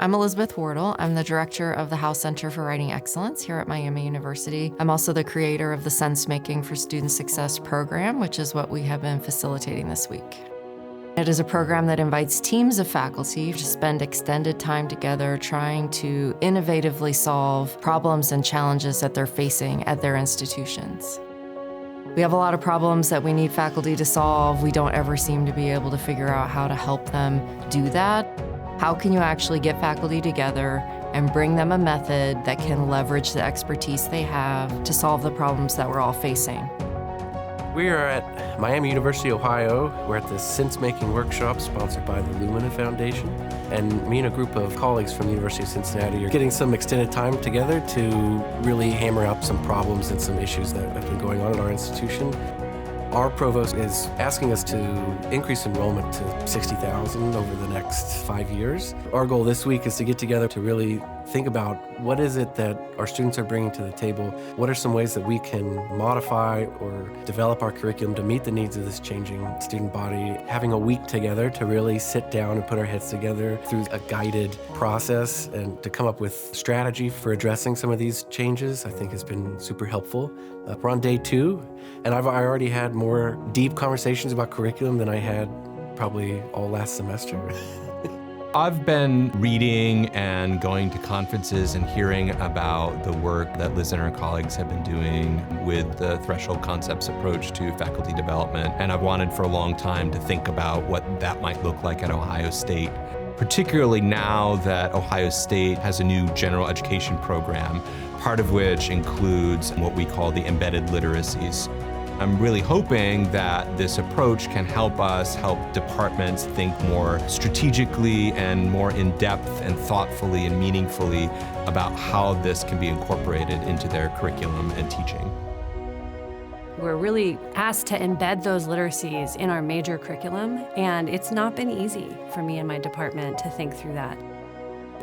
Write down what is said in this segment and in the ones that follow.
I'm Elizabeth Wardle. I'm the director of the House Center for Writing Excellence here at Miami University. I'm also the creator of the Sensemaking for Student Success program, which is what we have been facilitating this week. It is a program that invites teams of faculty to spend extended time together trying to innovatively solve problems and challenges that they're facing at their institutions. We have a lot of problems that we need faculty to solve. We don't ever seem to be able to figure out how to help them do that. How can you actually get faculty together and bring them a method that can leverage the expertise they have to solve the problems that we're all facing? We are at Miami University, Ohio. We're at the Sensemaking workshop sponsored by the Lumina Foundation. And me and a group of colleagues from the University of Cincinnati are getting some extended time together to really hammer out some problems and some issues that have been going on at our institution. Our provost is asking us to increase enrollment to 60,000 over the next 5 years. Our goal this week is to get together to really think about what is it that our students are bringing to the table. What are some ways that we can modify or develop our curriculum to meet the needs of this changing student body. Having a week together to really sit down and put our heads together through a guided process and to come up with strategy for addressing some of these changes, I think has been super helpful. We're on day 2, and I already had more deep conversations about curriculum than I had probably all last semester. I've been reading and going to conferences and hearing about the work that Liz and her colleagues have been doing with the threshold concepts approach to faculty development. And I've wanted for a long time to think about what that might look like at Ohio State, particularly now that Ohio State has a new general education program, part of which includes what we call the embedded literacies. I'm really hoping that this approach can help us help departments think more strategically and more in depth and thoughtfully and meaningfully about how this can be incorporated into their curriculum and teaching. We're really asked to embed those literacies in our major curriculum, and it's not been easy for me and my department to think through that.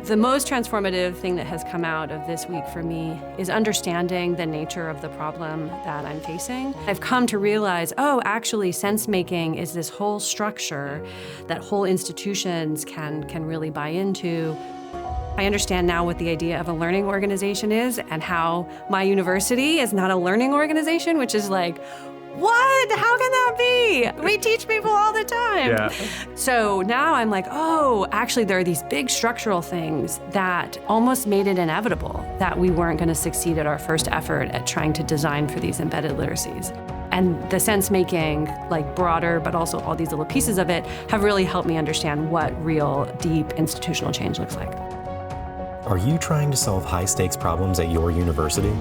The most transformative thing that has come out of this week for me is understanding the nature of the problem that I'm facing. I've come to realize, oh, actually sense-making is this whole structure that whole institutions can really buy into. I understand now what the idea of a learning organization is and how my university is not a learning organization, which is like, what? How can that be? We teach people all the time. Yeah. So now I'm like, oh, actually there are these big structural things that almost made it inevitable that we weren't going to succeed at our first effort at trying to design for these embedded literacies. And the sense-making, like broader, but also all these little pieces of it, have really helped me understand what real, deep institutional change looks like. Are you trying to solve high-stakes problems at your university?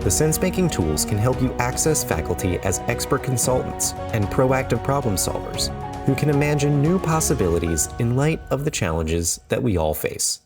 The Sensemaking tools can help you access faculty as expert consultants and proactive problem solvers who can imagine new possibilities in light of the challenges that we all face.